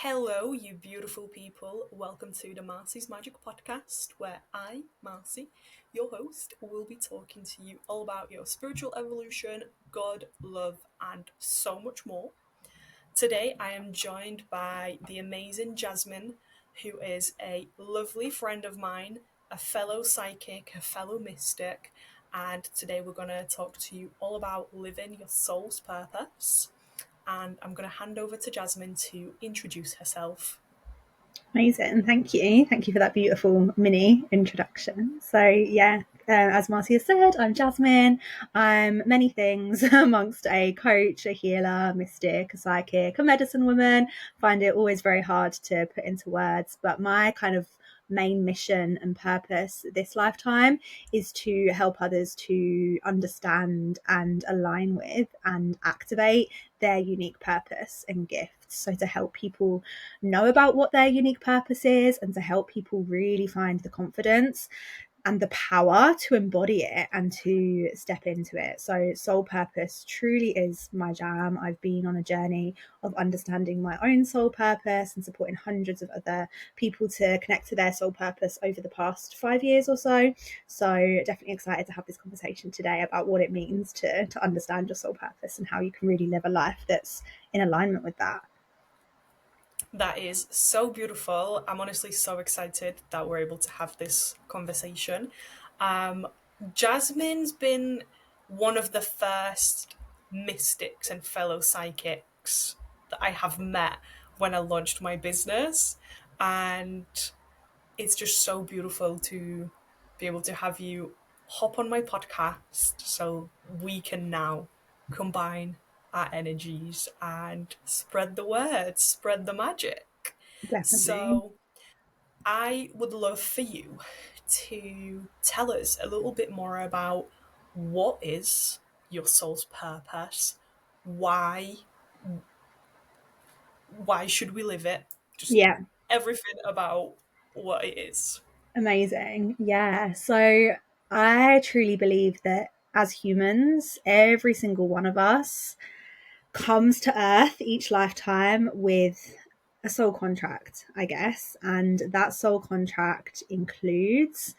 Hello, you beautiful people. Welcome to the Marcy's Magic podcast, where I, Marcy, your host, will be talking to you all about your spiritual evolution, God, love, and so much more. Today, I am joined by the amazing Jasmine, who is a lovely friend of mine, a fellow psychic, a fellow mystic, and today we're going to talk to you all about living your soul's purpose. And I'm going to hand over to Jasmine to introduce herself. Amazing. Thank you. Thank you for that beautiful mini introduction. As Marcy has said, I'm Jasmine. I'm many things amongst a coach, a healer, a mystic, a psychic, a medicine woman. Find it always very hard to put into words, but my kind of main mission and purpose this lifetime is to help others to understand and align with and activate their unique purpose and gifts. So to help people know about what their unique purpose is and to help people really find the confidence and the power to embody it and to step into it. So soul purpose truly is my jam. I've been on a journey of understanding my own soul purpose and supporting hundreds of other people to connect to their soul purpose over the past 5 years or so. So definitely excited to have this conversation today about what it means to understand your soul purpose and how you can really live a life that's in alignment with that. That is so beautiful. I'm honestly so excited that we're able to have this conversation. Um, Jasmine's been one of the first mystics and fellow psychics that I have met when I launched my business. And it's just so beautiful to be able to have you hop on my podcast so we can now combine our energies and spread the word, spread the magic. Definitely. So, I would love for you to tell us a little bit more about what is your soul's purpose, why should we live it, just Yeah. everything about what it is. Amazing. Yeah. So I truly believe that as humans, every single one of us comes to Earth each lifetime with a soul contract, I guess. And that soul contract includes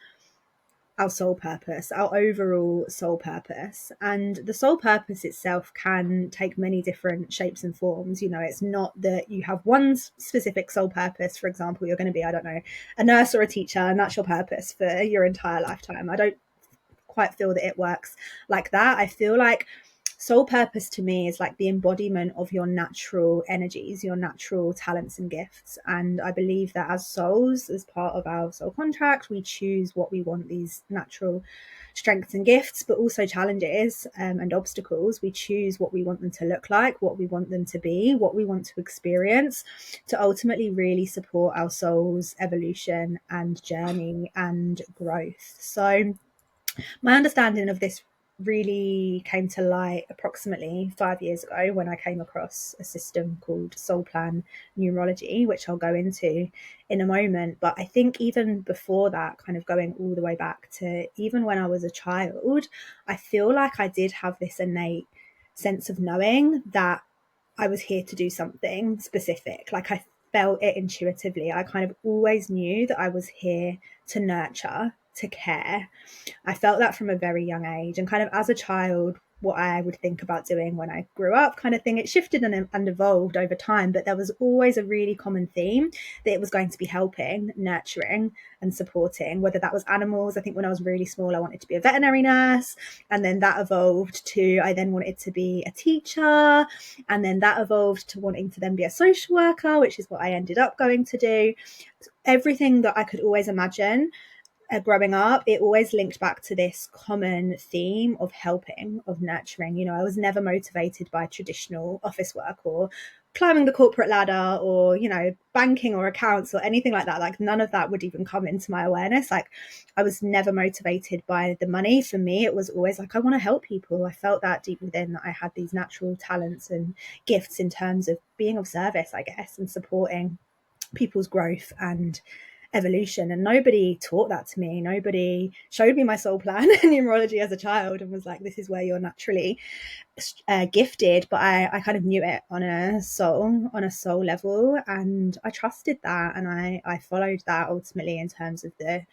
our soul purpose, our overall soul purpose. And the soul purpose itself can take many different shapes and forms. You know, it's not that you have one specific soul purpose. For example, you're going to be, I don't know, a nurse or a teacher, and that's your purpose for your entire lifetime. I don't quite feel that it works like that. I feel like soul purpose to me is like the embodiment of your natural energies, your natural talents and gifts. And I believe that as souls, as part of our soul contract, we choose what we want these natural strengths and gifts, but also challenges and obstacles. We choose what we want them to look like, what we want them to be, what we want to experience to ultimately really support our soul's evolution and journey and growth. So my understanding of this really came to light approximately 5 years ago when I came across a system called Soul Plan Numerology, which I'll go into in a moment. But I think even before that, kind of going all the way back to even when I was a child, I feel like I did have this innate sense of knowing that I was here to do something specific. Like I felt it intuitively. I kind of always knew that I was here to nurture, to care. I felt that from a very young age. And kind of as a child, what I would think about doing when I grew up, kind of thing, it shifted and evolved over time. But there was always a really common theme that it was going to be helping, nurturing, and supporting, whether that was animals. I think when I was really small, I wanted to be a veterinary nurse. And then that evolved to, I then wanted to be a teacher. And then that evolved to wanting to then be a social worker, which is what I ended up going to do. Everything that I could always imagine growing up, it always linked back to this common theme of helping, of nurturing. You know, I was never motivated by traditional office work or climbing the corporate ladder or, you know, banking or accounts or anything like that. Like none of that would even come into my awareness. Like I was never motivated by the money. For me, it was always like, I want to help people. I felt that deep within that I had these natural talents and gifts in terms of being of service, I guess, and supporting people's growth and evolution. And nobody taught that to me. Nobody showed me my soul plan in numerology as a child and was like, this is where you're naturally gifted. But I kind of knew it on a soul level, and I trusted that, and I followed that ultimately in terms of the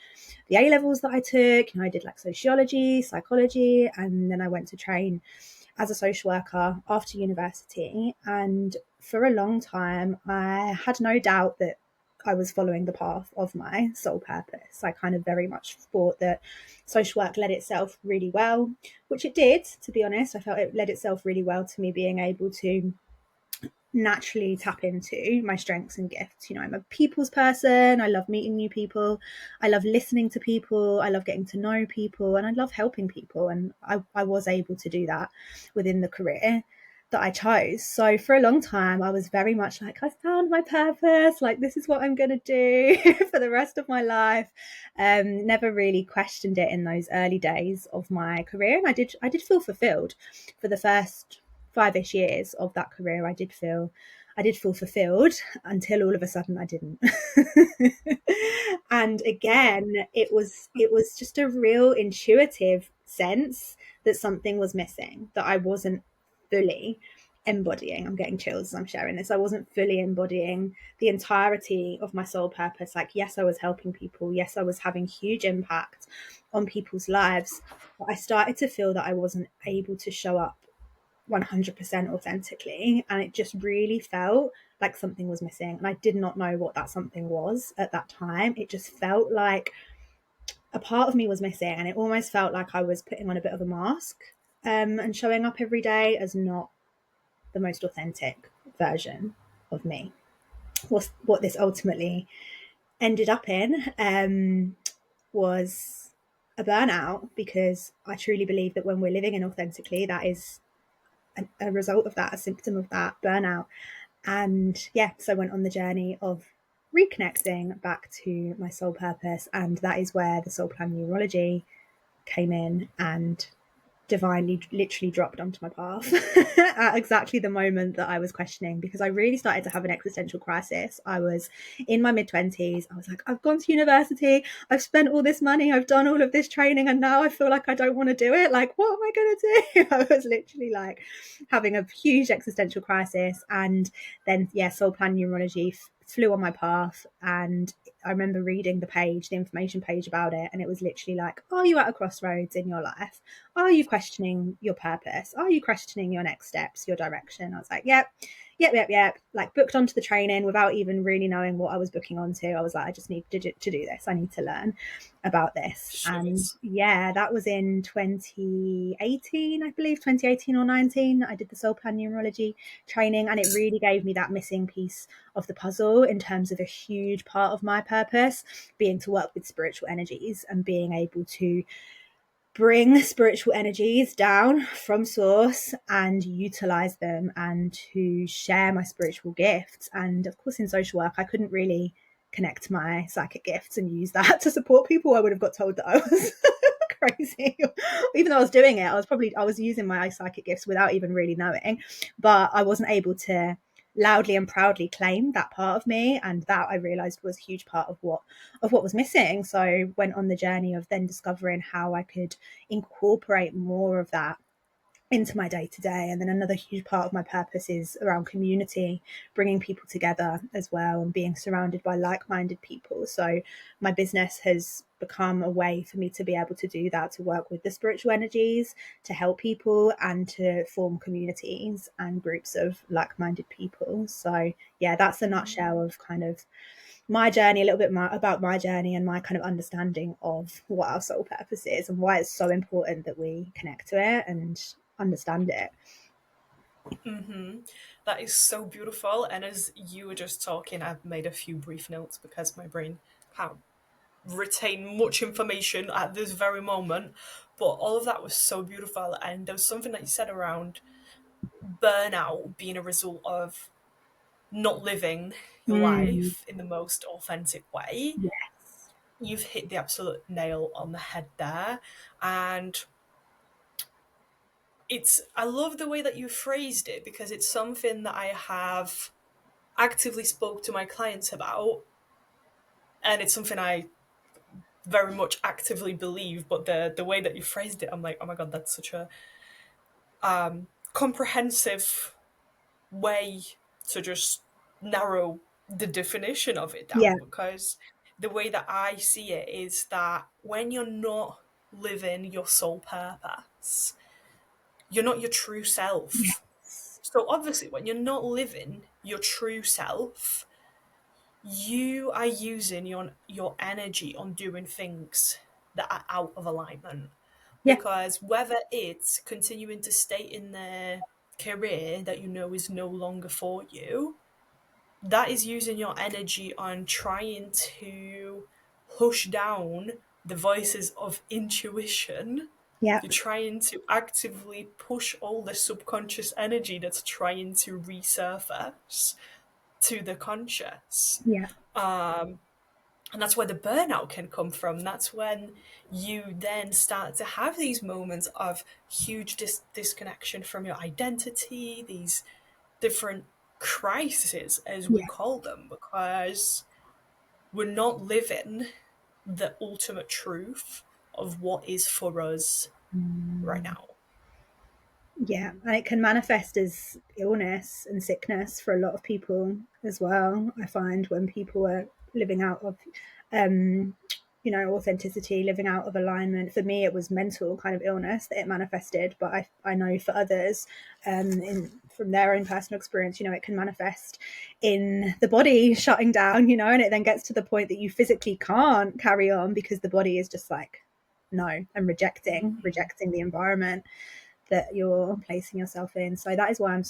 A levels that I took. I did like sociology, psychology, and then I went to train as a social worker after university. And for a long time, I had no doubt that I was following the path of my soul purpose. I kind of very much thought that social work led itself really well, which it did, to be honest. I felt it led itself really well to me being able to naturally tap into my strengths and gifts. I'm a people's person. I love meeting new people. I love listening to people. I love getting to know people, and I love helping people. And I was able to do that within the career that I chose. So for a long time, I was very much like, I found my purpose. Like, this is what I'm going to do for the rest of my life. Never really questioned it in those early days of my career. And I did feel fulfilled for the first 5-ish years of that career. I did feel fulfilled until all of a sudden I didn't. And again, it was just a real intuitive sense that something was missing, that I wasn't fully embodying. I'm getting chills as I'm sharing this. I wasn't fully embodying the entirety of my soul purpose. Like, yes, I was helping people. Yes, I was having huge impact on people's lives. But I started to feel that I wasn't able to show up 100% authentically, and it just really felt like something was missing, and I did not know what that something was at that time. It just felt like a part of me was missing, and it almost felt like I was putting on a bit of a mask, and showing up every day as not the most authentic version of me. What this ultimately ended up in was a burnout, because I truly believe that when we're living inauthentically, that is a result of that, a symptom of that burnout. And yeah, so I went on the journey of reconnecting back to my soul purpose. And that is where the soul plan numerology came in and divinely literally dropped onto my path at exactly the moment that I was questioning, because I really started to have an existential crisis. I was in my mid-20s. I was like, I've gone to university, I've spent all this money, I've done all of this training, and now I feel like I don't want to do it. Like, what am I going to do? I was literally like having a huge existential crisis. And then, yeah, soul plan numerology flew on my path, and I remember reading the information page about it, and it was literally like, are you at a crossroads in your life? Are you questioning your purpose? Are you questioning your next steps, your direction? I was like, yep. Like, booked onto the training without even really knowing what I was booking onto. I was like, I just need to do this. I need to learn about this. And Shoes. yeah, that was in 2018, I believe, 2018 or 19. I did the soul plan numerology training, and it really gave me that missing piece of the puzzle in terms of a huge part of my purpose being to work with spiritual energies and being able to bring spiritual energies down from source and utilize them, and to share my spiritual gifts. And of course, in social work, I couldn't really connect my psychic gifts and use that to support people. I would have got told that I was crazy. Even though I was doing it, I was using my psychic gifts without even really knowing, but I wasn't able to loudly and proudly claim that part of me, and that I realized was a huge part of what was missing. So I went on the journey of then discovering how I could incorporate more of that into my day to day. And then another huge part of my purpose is around community, bringing people together as well, and being surrounded by like minded people. So my business has become a way for me to be able to do that, to work with the spiritual energies, to help people, and to form communities and groups of like minded people. So, yeah, that's a nutshell of kind of my journey, a little bit more about my journey and my kind of understanding of what our soul purpose is and why it's so important that we connect to it and understand it. That is so beautiful. And as you were just talking, I've made a few brief notes because my brain can't retain much information at this very moment. But all of that was so beautiful. And there was something that you said around burnout being a result of not living your Mm, life in the most authentic way. yes. You've hit the absolute nail on the head there. And I love the way that you phrased it, because it's something that I have actively spoke to my clients about, and it's something I very much actively believe. But the way that you phrased it, I'm like, oh my god, that's such a comprehensive way to just narrow the definition of it Yeah. down, because the way that I see it is that when you're not living your soul purpose, you're not your true self. Yes. So obviously, when you're not living your true self, you are using your energy on doing things that are out of alignment. Yeah. Because whether it's continuing to stay in the career that you know is no longer for you, that is using your energy on trying to hush down the voices of intuition. Yeah. You're trying to actively push all the subconscious energy that's trying to resurface to the conscious. Yeah. And that's where the burnout can come from. That's when you then start to have these moments of huge disconnection from your identity, these different crises, as we Yeah. call them, because we're not living the ultimate truth of what is for us right Mm. now. Yeah, and it can manifest as illness and sickness for a lot of people as well. I find when people are living out of, um, authenticity, living out of alignment. For me, it was mental kind of illness that it manifested, but I know for others, from their own personal experience, it can manifest in the body shutting down, and it then gets to the point that you physically can't carry on because the body is just like, no, and rejecting the environment that you're placing yourself in. So that is why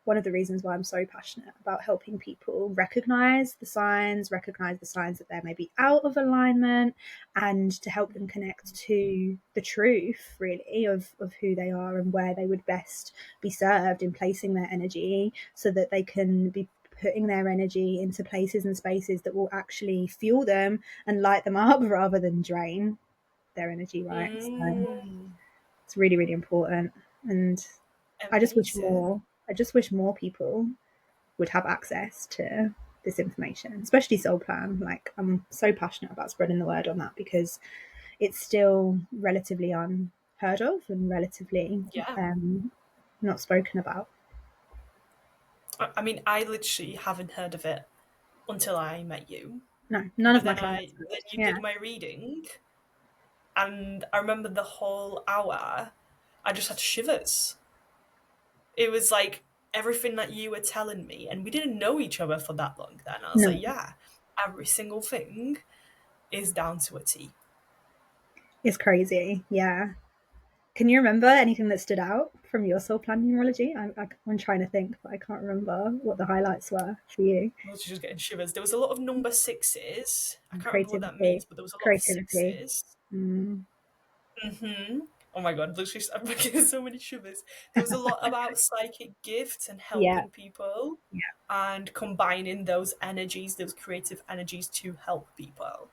one of the reasons why I'm so passionate about helping people recognize the signs that they're maybe out of alignment, and to help them connect to the truth really of who they are and where they would best be served in placing their energy, so that they can be putting their energy into places and spaces that will actually fuel them and light them up rather than drain their energy, right? So Mm, it's really, really important. And I just wish amazing. more, I just wish more people would have access to this information, especially Soul Plan. Like, I'm so passionate about spreading the word on that because it's still relatively unheard of and relatively Yeah. not spoken about. I mean, I literally haven't heard of it until I met you. No, none of And my then clients then would. you Yeah. did my reading, and I remember the whole hour I just had shivers. It was like everything that you were telling me, and we didn't know each other for that long then. I was like, No, yeah, every single thing is down to a T. it's crazy. Yeah. Can you remember anything that stood out from your soul plan numerology? I'm trying to think, but I can't remember what the highlights were for you. I was just getting shivers. There was a lot of number sixes. I can't remember what that Creativity. means, but there was a lot of Creativity. sixes. Mm. Hmm. Oh my god, literally, I'm getting so many shivers. There was a lot about psychic gifts and Yeah. helping people Yeah. and combining those energies, those creative energies to help people.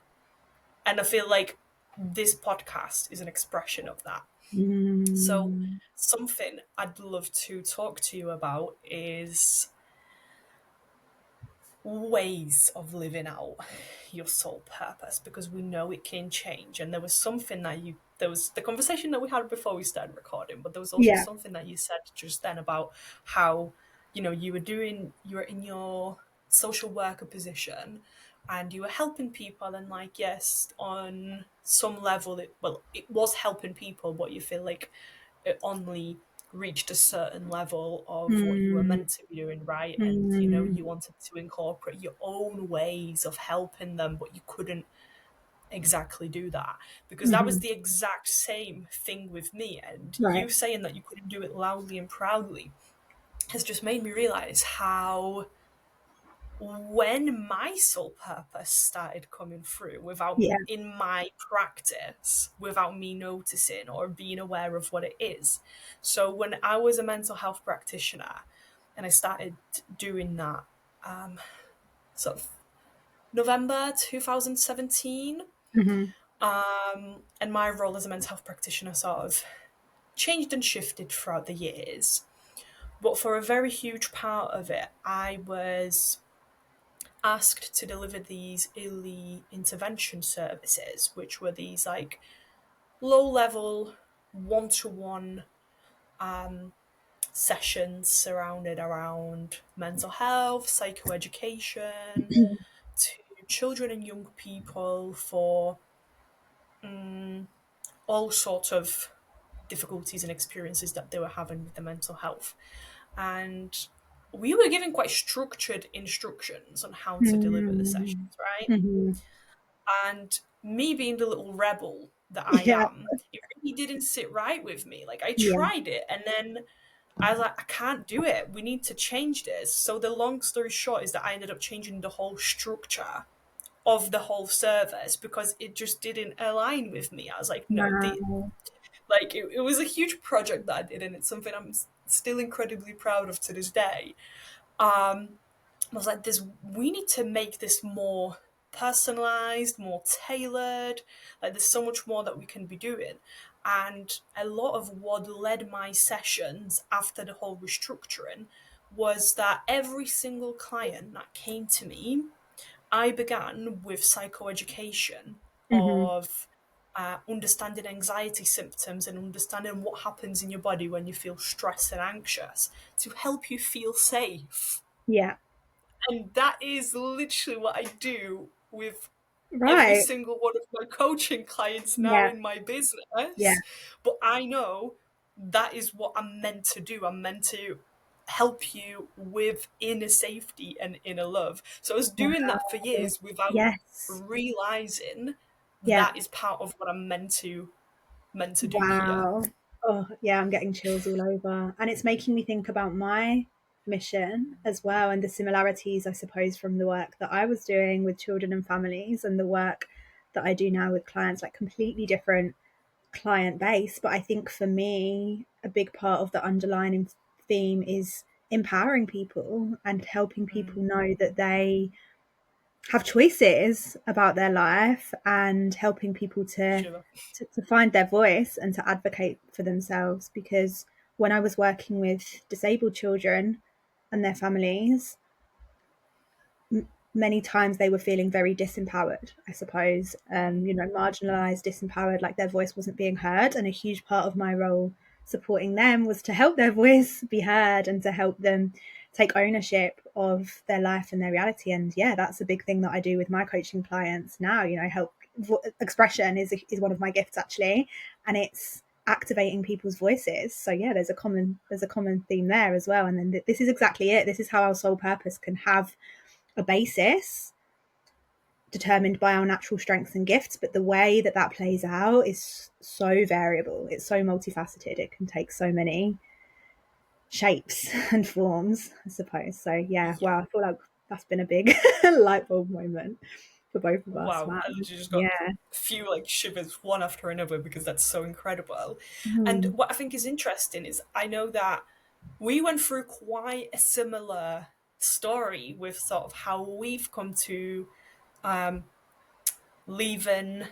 And I feel like this podcast is an expression of that. So, Mm. something I'd love to talk to you about is ways of living out your soul purpose, because we know it can change. And there was something that there was the conversation that we had before we started recording, but there was also Yeah. something that you said just then about how, you were in your social worker position and you were helping people, and like, yes, on some level it was helping people, but you feel like it only reached a certain level of what you were Mm. meant to be doing, right? And Mm. you wanted to incorporate your own ways of helping them, but you couldn't exactly do that, because that was Hmm. the exact same thing with me. And Right. you saying that you couldn't do it loudly and proudly has just made me realize how, when my soul purpose started coming through without Yeah. in my practice, without me noticing or being aware of what it is. So when I was a mental health practitioner and I started doing that, sort of November 2017, Hmm. and my role as a mental health practitioner sort of changed and shifted throughout the years. But for a very huge part of it, I was asked to deliver these early intervention services, which were these like low level, one to one sessions surrounded around mental health, psychoeducation, to children and young people for all sorts of difficulties and experiences that they were having with their mental health. And we were given quite structured instructions on how to deliver the Mm. sessions, right? Mhm. And me being the little rebel that I Yeah. am, it really didn't sit right with me. Like, I Yeah. tried it, and then I was like, I can't do it. We need to change this. So the long story short is that I ended up changing the whole structure of the whole service because it just didn't align with me. I was like, no, Wow. it was a huge project that I did, and it's something I'm still incredibly proud of to this day. I was like, this we need to make this more personalized, more tailored. Like, there's so much more that we can be doing. And a lot of what led my sessions after the whole restructuring was that every single client that came to me, I began with psychoeducation Mhm. of understanding anxiety symptoms and understanding what happens in your body when you feel stressed and anxious to help you feel safe. Yeah. And that is literally what I do with every Right. single one of my coaching clients now Yeah. in my Yeah. business. But I know that is what I'm meant to do. I'm meant to help you with inner safety and inner love. So I was doing that for Wow. years without Yes. realizing Yeah. that is part of what I'm meant to do here. Wow. Oh, yeah, I'm getting chills all over. And it's making me think about my mission as well and the similarities, I suppose, from the work that I was doing with children and families and the work that I do now with clients, like completely different client base. But I think for me, a big part of the underlying theme is empowering people and helping people Mm, know that they have choices about their life and helping people Shiva. to find their voice and to advocate for themselves. Because when I was working with disabled children and their families, many times they were feeling very disempowered, I suppose, marginalized, disempowered, like their voice wasn't being heard. And a huge part of my role supporting them was to help their voice be heard and to help them take ownership of their life and their reality. And yeah, that's a big thing that I do with my coaching clients now. Help expression is one of my gifts actually, and it's activating people's voices. So yeah, there's a common theme there as well. And then this is exactly it. This is how our soul purpose can have a basis determined by our natural strengths and gifts, but the way that that plays out is so variable. It's so multifaceted. It can take so many shapes and forms, I suppose. So yeah, Yeah. wow, I feel like that's been a big light bulb moment for both of us. Wow, Wow. I literally just got Yeah. a few like shivers one after another because that's so incredible. And Mhm. what I think is interesting is I know that we went through quite a similar story with sort of how we've come to um, leaving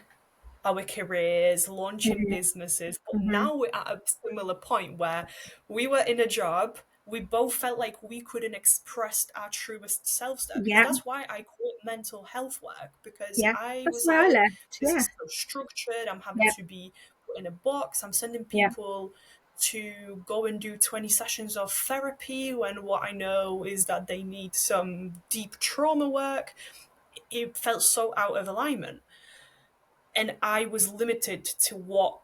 our careers, launching Mhm. businesses, but Mhm. now we're at a similar point where we were in a job. We both felt like we couldn't express our truest selves there because Yeah. that's why I quit mental health work because Yeah. I That's was why I like, left. this Yeah. is so structured. I'm having Yeah. to be put in a box. I'm sending Yeah. people to go and do 20 sessions of therapy when what I know is that they need some deep trauma work. It felt so out of alignment. And I was limited to what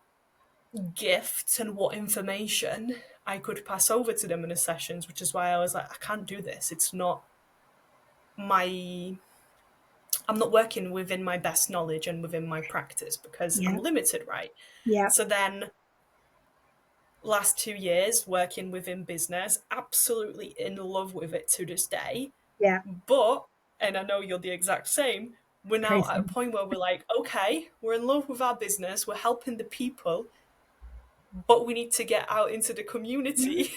gifts and what information I could pass over to them in the sessions, which is why I was like, I can't do this. It's not my, I'm not working within my best knowledge and within my practice because I'm Yeah. limited, right? Yeah. So then, last 2 years working within business, absolutely in love with it to this day. Yeah. But, and I know you're the exact same, we're now at a Crazy. point where we're like, okay, we're in love with our business, we're helping the people, but we need to get out into the community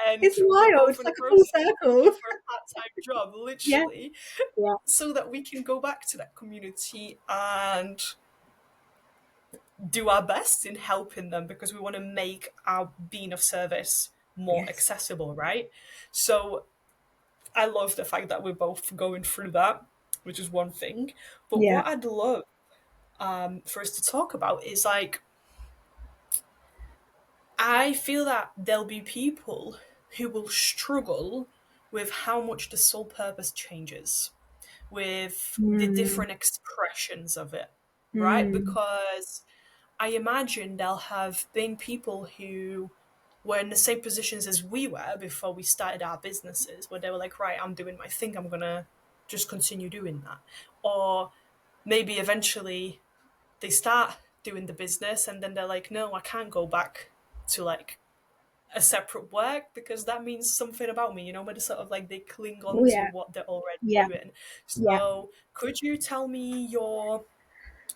and It's we're wild. both It's in the like a full process of looking circle. for a part-time job, Yeah. literally, Yeah. so that we can go back to that community and do our best in helping them because we want to make our being of service more Yes. accessible, right? So I love the fact that we're both going through that. which is one thing. But Yeah. what I'd love for us to talk about is like, I feel that there'll be people who will struggle with how much the soul purpose changes, with the Mm, different expressions of it, right? mm, Because I imagine there'll have been people who were in the same positions as we were before we started our businesses, where they were like, right, I'm doing my thing, I'm gonna just continue doing that. Or maybe eventually they start doing the business and then they're like, no, I can't go back to like a separate work because that means something about me, but it's sort of like they cling oh on to yeah. what they're already Yeah. doing. Yeah. So could you tell me your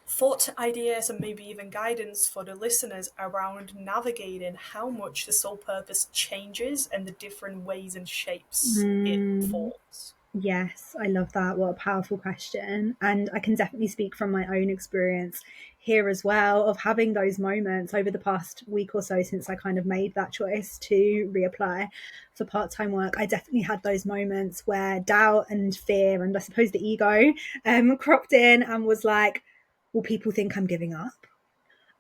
thought, ideas, and maybe even guidance for the listeners around navigating how much the soul purpose changes and the different ways and shapes it Mm. forms? Yes, I love that. What a powerful question. And I can definitely speak from my own experience here as well of having those moments over the past week or so since I kind of made that choice to reapply for part time work. I definitely had those moments where doubt and fear and I suppose the ego cropped in and was like, will people think I'm giving up?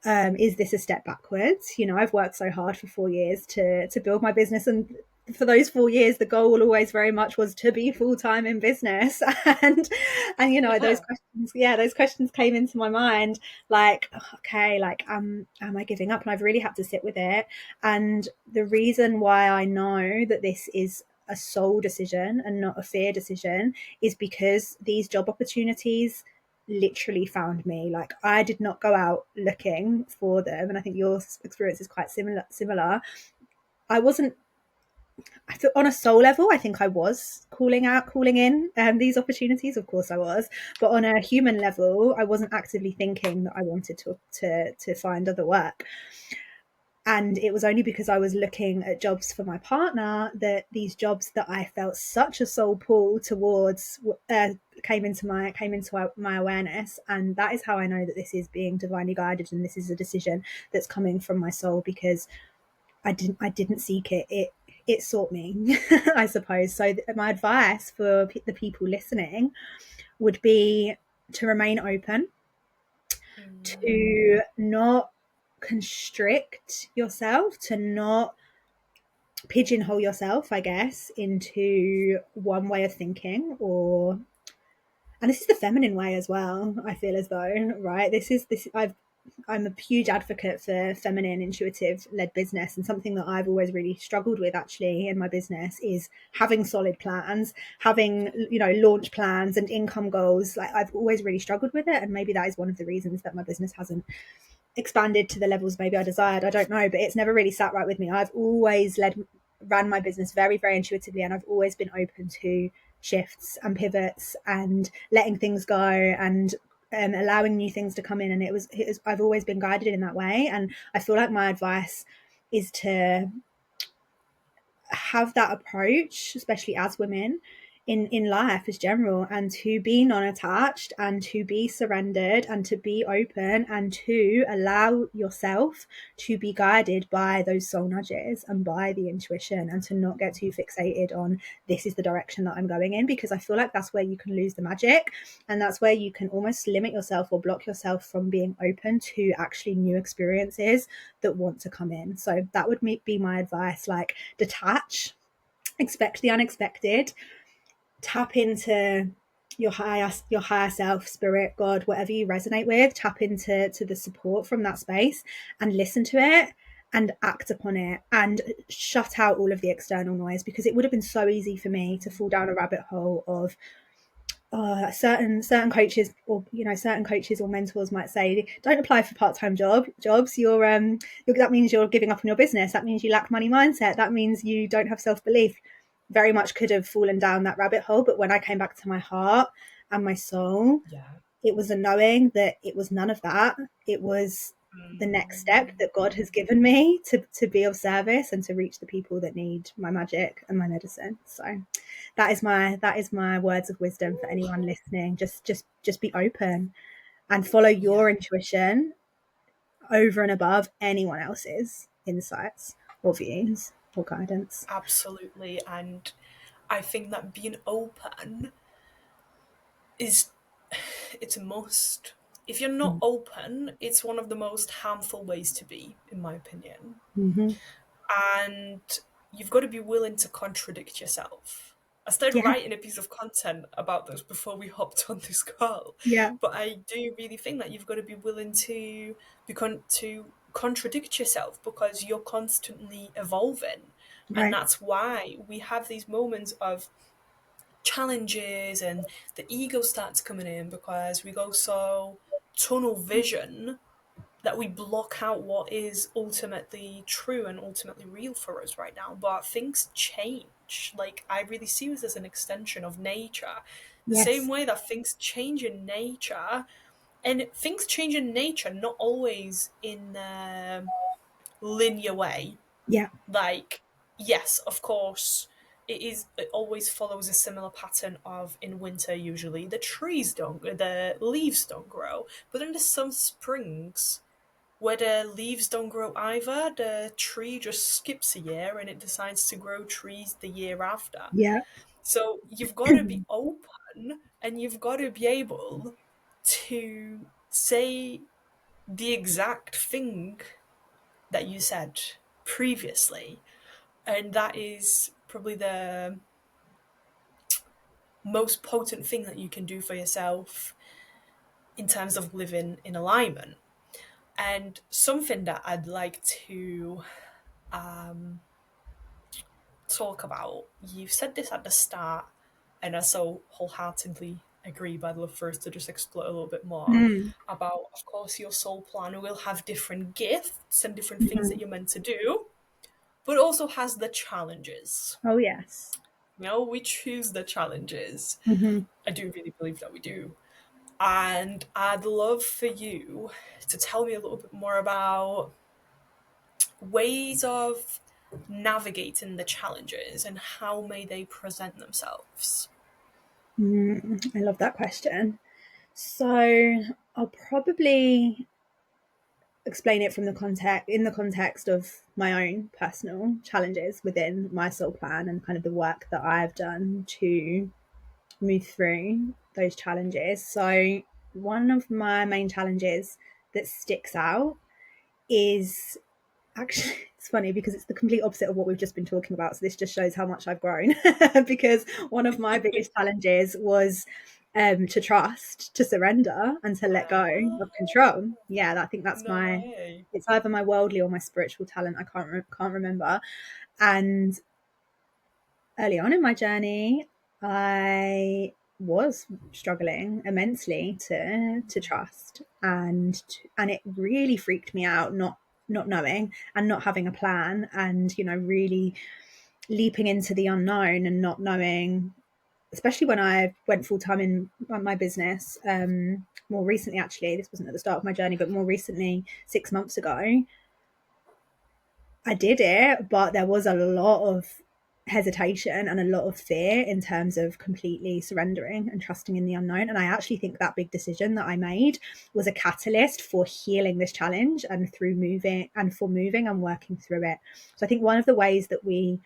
Is this a step backwards? I've worked so hard for 4 years to build my business, and for those 4 years, the goal always very much was to be full time in business, and those Yeah. questions, yeah, those questions came into my mind, like, okay, like, am I giving up? And I've really had to sit with it, and the reason why I know that this is a soul decision and not a fear decision is because these job opportunities literally found me. Like I did not go out looking for them, and I think your experience is quite similar. I wasn't, I thought on a soul level, I think I was calling in these opportunities. Of course I was, but on a human level, I wasn't actively thinking that I wanted to find other work. And it was only because I was looking at jobs for my partner that these jobs that I felt such a soul pull towards came into my awareness. And that is how I know that this is being divinely guided, and this is a decision that's coming from my soul, because I didn't seek it. It sought me, I suppose. So my advice for the people listening would be to remain open, Mm, to not constrict yourself, to not pigeonhole yourself, I guess, into one way of thinking, or and this is the feminine way as well. I feel as though, right? I'm a huge advocate for feminine, intuitive led business, and something that I've always really struggled with actually in my business is having solid plans, having launch plans and income goals. Like I've always really struggled with it, and maybe that is one of the reasons that my business hasn't expanded to the levels maybe I desired. I don't know, but it's never really sat right with me. I've always ran my business very, very intuitively, and I've always been open to shifts and pivots and letting things go and allowing new things to come in. And I've always been guided in that way. And I feel like my advice is to have that approach, especially as women in life as general, and to be non-attached and to be surrendered and to be open and to allow yourself to be guided by those soul nudges and by the intuition, and to not get too fixated on this is the direction that I'm going in, because I feel like that's where you can lose the magic, and that's where you can almost limit yourself or block yourself from being open to actually new experiences that want to come in. So that would be my advice. Like, detach, expect the unexpected, tap into your higher self, spirit, God, whatever you resonate with. Tap into the support from that space and listen to it and act upon it, and shut out all of the external noise, because it would have been so easy for me to fall down a rabbit hole of certain coaches, or certain coaches or mentors might say, don't apply for part-time jobs. That means you're giving up on your business. That means you lack money mindset. That means you don't have self-belief. Very much could have fallen down that rabbit hole, but when I came back to my heart and my soul, yeah. it was a knowing that it was none of that. It was the next step Mm, that God has given me to be of service and to reach the people that need my magic and my medicine. So that is my words of wisdom for anyone listening. Just be open and follow yeah. your intuition over and above anyone else's insights or views or guidance. Absolutely. And I think that being open is it's a must. If you're not open, it's one of the most harmful ways to be, in my opinion. Mm-hmm. And you've got to be willing to contradict yourself. I started Yeah. writing a piece of content about this before we hopped on this call, Yeah. but I do really think that you've got to be willing to to contradict yourself because you're constantly evolving, and Right. that's why we have these moments of challenges and the ego starts coming in because we go so tunnel vision that we block out what is ultimately true and ultimately real for us right now. But things change. Like, I really see this as an extension of nature. The same Yes. way that things change in nature, and things change in nature not always in a linear way. Yeah. Like, yes, of course, it always follows a similar pattern of in winter usually the leaves don't grow, but then there's some springs where the leaves don't grow either. The tree just skips a year and it decides to grow trees the year after. Yeah. So you've got to be open and you've got to be able to say the exact thing that you said previously. And that is probably the most potent thing that you can do for yourself in terms of living in alignment. And something that I'd like to um, talk about. You said this at the start, and I so wholeheartedly agree, but I'd love for us to just explore a little bit more Mm. about, of course, your soul plan will have different gifts and different things that Mhm. you're meant to do, but also has the challenges. Oh, yes. We choose the challenges. Hmm. I do really believe that we do. And I'd love for you to tell me a little bit more about ways of navigating the challenges and how may they present themselves. I love that question. So I'll probably explain it from the context in the context of my own personal challenges within my soul plan and kind of the work that I've done to move through those challenges. So one of my main challenges that sticks out is actually, it's funny because it's the complete opposite of what we've just been talking about. So this just shows how much I've grown. Because one of my biggest challenges was to trust, to surrender, and to let go Ah, of control. Yeah, I think that's no my. way. It's either my worldly or my spiritual talent. I can't remember. And early on in my journey, I was struggling immensely to trust, and it really freaked me out not knowing and not having a plan, and really leaping into the unknown and not knowing, especially when I went full time in my business. More recently, actually, this wasn't at the start of my journey, but more recently, 6 months ago, I did it, but there was a lot of hesitation and a lot of fear in terms of completely surrendering and trusting in the unknown. And I actually think that big decision that I made was a catalyst for healing this challenge and through moving and for moving and working through it. So I think one of the ways that we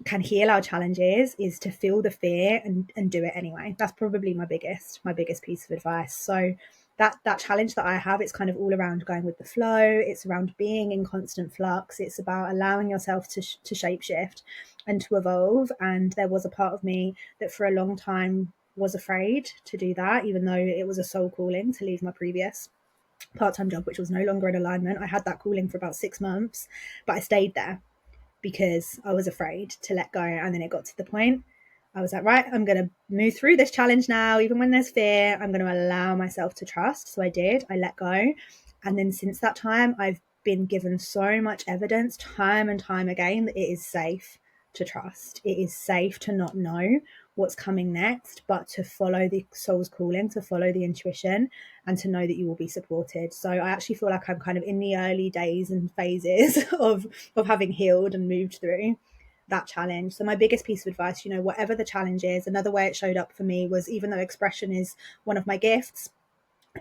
can heal our challenges is to feel the fear and do it anyway. That's probably my biggest piece of advice. So that challenge that I have, it's kind of all around going with the flow. It's around being in constant flux. It's about allowing yourself to shapeshift and to evolve. And there was a part of me that for a long time was afraid to do that, even though it was a soul calling to leave my previous part-time job, which was no longer in alignment. I had that calling for about 6 months, but I stayed there because I was afraid to let go. And then it got to the point I was like, right, I'm going to move through this challenge now. Even when there's fear, I'm going to allow myself to trust. So I did, I let go. And then since that time, I've been given so much evidence time and time again that it is safe to trust. It is safe to not know what's coming next, but to follow the soul's calling, to follow the intuition, and to know that you will be supported. So I actually feel like I'm kind of in the early days and phases of having healed and moved through that challenge. So my biggest piece of advice, whatever the challenge is, another way it showed up for me was, even though expression is one of my gifts,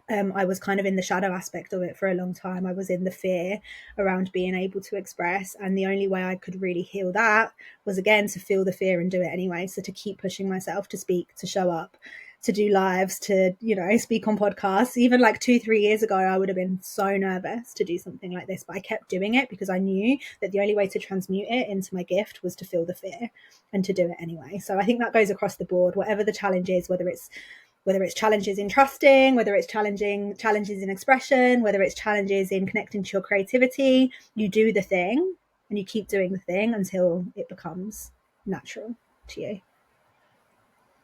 I was kind of in the shadow aspect of it for a long time. I was in the fear around being able to express. And the only way I could really heal that was, again, to feel the fear and do it anyway. So to keep pushing myself to speak, to show up, to do lives, to, speak on podcasts. Even like 2, 3 years ago, I would have been so nervous to do something like this, but I kept doing it because I knew that the only way to transmute it into my gift was to feel the fear and to do it anyway. So I think that goes across the board, whatever the challenge is, whether it's challenges in trusting, whether it's challenges in expression, whether it's challenges in connecting to your creativity, you do the thing and you keep doing the thing until it becomes natural to you.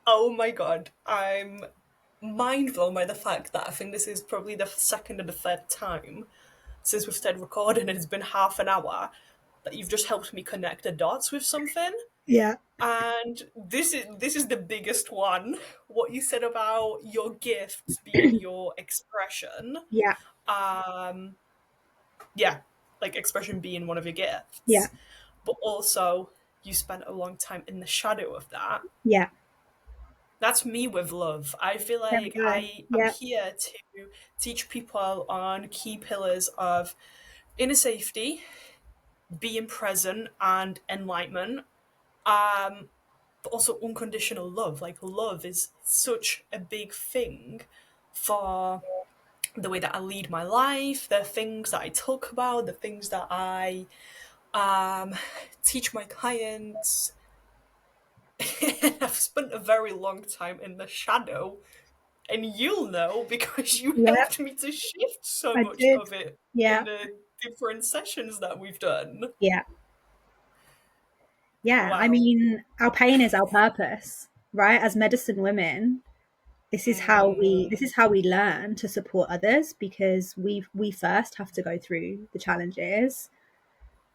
Oh my god, I'm mind blown by the fact that I think this is probably the second or the third time since we've started recording and it's been half an hour that you've just helped me connect the dots with something. Yeah. And this is the biggest one. What you said about your gifts being your expression. Yeah. Um yeah, like expression being one of your Yeah. gifts. But also you spent a long time in the shadow of that. Yeah. That's me with love. I feel There we like go. I am Yeah. here to teach people on key pillars of inner safety, being present, and enlightenment. Um, but also unconditional love. Like love is such a big thing for the way that I lead my life, the things that I talk about, the things that I um, teach my clients. I've spent a very long time in the shadow, and you'll know because you Yeah. helped me to shift so I much did. of it in Yeah. the different sessions that we've done. Yeah. Yeah. I Wow. mean, our pain is our purpose, right? As medicine women, this is how we learn to support others, because we first have to go through the challenges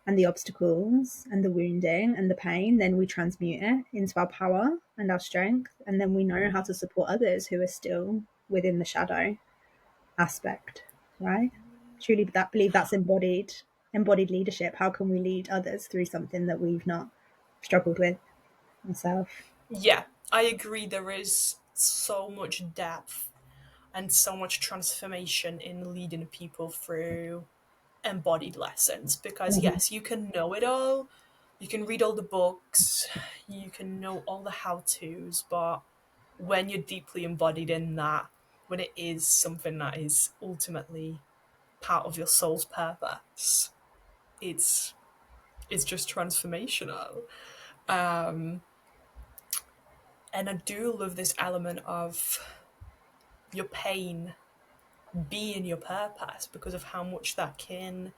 and the obstacles and the wounding and the pain, then we transmute it into our power and our strength, and then we know how to support others who are still within the shadow aspect, right? Truly, that believe that's embodied leadership. How can we lead others through something that we've not struggled with ourselves? Yeah, I agree. There is so much depth and so much transformation in leading people through embodied lessons because, Mhm. yes, you can know it all, you can read all the books, you can know all the how to's, but when you're deeply embodied in that, when it is something that is ultimately part of your soul's purpose, it's it's just transformational. Um, and I do love this element of your pain being your purpose because of how much that can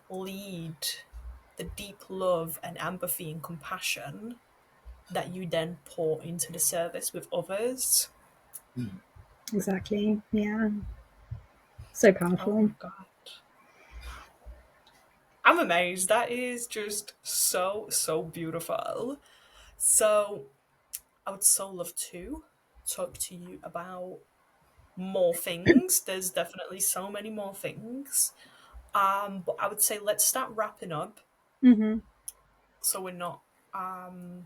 lead the deep love and empathy and compassion that you then pour into the service with others. Exactly. Yeah. So Oh powerful. my god. I'm amazed. That is just so, so beautiful. So, I would so love to talk to you about more things. There's definitely so many more things. But I would say let's start wrapping up Hmm. so we're not um,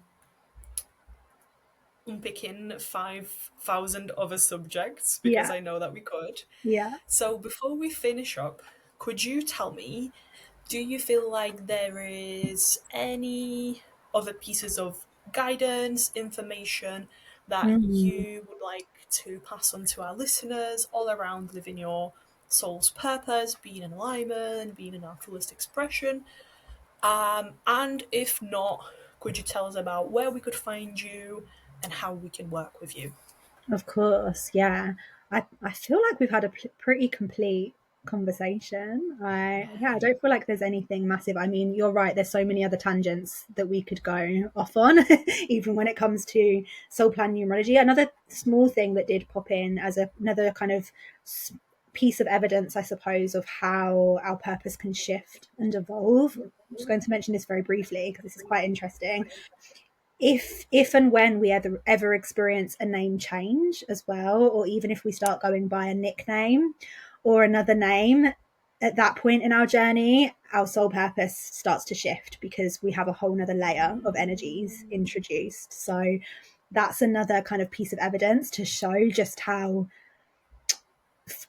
unpicking 5,000 other subjects because Yeah. I know that we could. Yeah. So before we finish up, could you tell me, do you feel like there is any other pieces of guidance, information that Mhm. you would like to pass on to our listeners all around living your soul's purpose, being in alignment, being in our fullest expression? And if not, could you tell us about where we could find you and how we can work with you? Of course, yeah. I feel like we've had a pretty complete conversation. I don't feel like there's anything massive. I mean, you're right. There's so many other tangents that we could go off on, even when it comes to soul plan numerology. Another small thing that did pop in as another kind of piece of evidence, I suppose, of how our purpose can shift and evolve. I'm just going to mention this very briefly because this is quite interesting. If and when we ever experience a name change as well, or even if we start going by a nickname or another name, at that point in our journey, our soul purpose starts to shift because we have a whole nother layer of energies introduced. So that's another kind of piece of evidence to show just how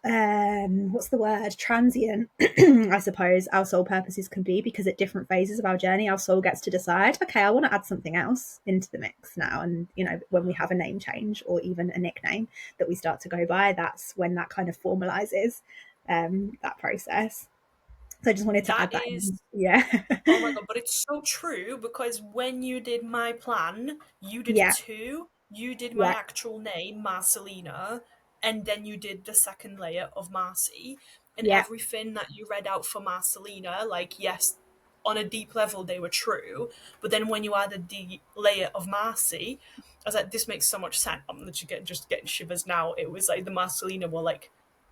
what's the word, transient, I suppose our soul purposes can be, because at different phases of our journey our soul gets to decide, okay, I want to add something else into the mix now. And when we have a name change or even a nickname that we start to go by, that's when that kind of formalizes that process. So I just wanted to That add that is, in. Yeah. oh my god, but it's so true because when you did my plan, you did Yeah. two. You did my Yeah. actual name, Marcelina, and then you did the second layer of Marcy. And Yeah. everything that you read out for Marcelina, like, yes, on a deep level they were true, but then when you added the layer of Marcy, I was like, this makes so much sense. I'm literally just getting shivers now. It was like the Marcelina were like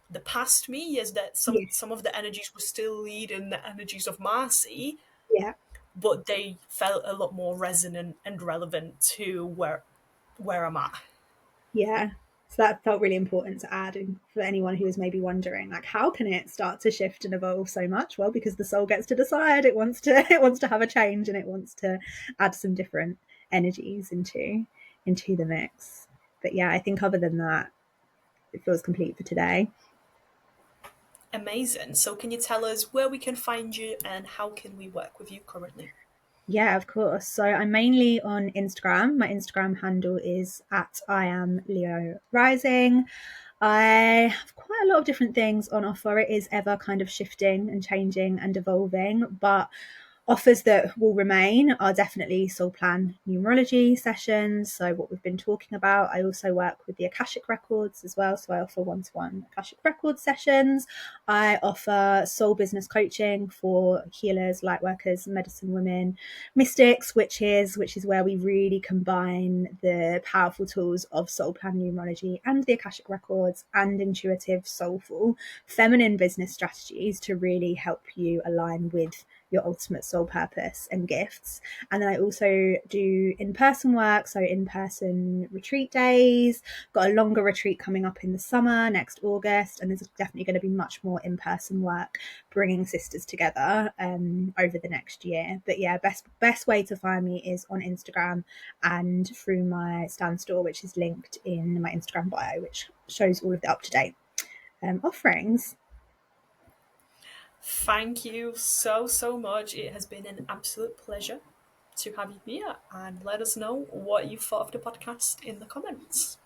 the past me, is that Yeah. some of the energies were still leading the energies of Marcy, Yeah. but they felt a lot more resonant and relevant to where I'm at. Yeah. So that felt really important to add. And for anyone who is maybe wondering, like, how can it start to shift and evolve so much? Well, because the soul gets to decide. It wants to it wants to have a change, and it wants to add some different energies into the mix. But yeah, I think other than that, it feels complete for today. Amazing. So can you tell us where we can find you and how can we work with you currently? Yeah, of course. So I'm mainly on Instagram. My Instagram handle is at I am Leo Rising. I have quite a lot of different things on offer. It is ever kind of shifting and changing and evolving, but offers that will remain are definitely soul plan numerology sessions. So, what we've been talking about. I also work with the Akashic Records as well. So, I offer one to one Akashic Records sessions. I offer soul business coaching for healers, light workers, medicine women, mystics, which is where we really combine the powerful tools of soul plan numerology and the Akashic Records and intuitive, soulful, feminine business strategies to really help you align with your ultimate soul purpose and gifts. And then I also do in-person work, so in-person retreat days. Got a longer retreat coming up in the summer next August, and there's definitely going to be much more in-person work bringing sisters together over the next year. But yeah, best way to find me is on Instagram and through my Stan store, which is linked in my Instagram bio, which shows all of the up-to-date offerings. Thank you so much. It has been an absolute pleasure to have you here, and let us know what you thought of the podcast in the comments.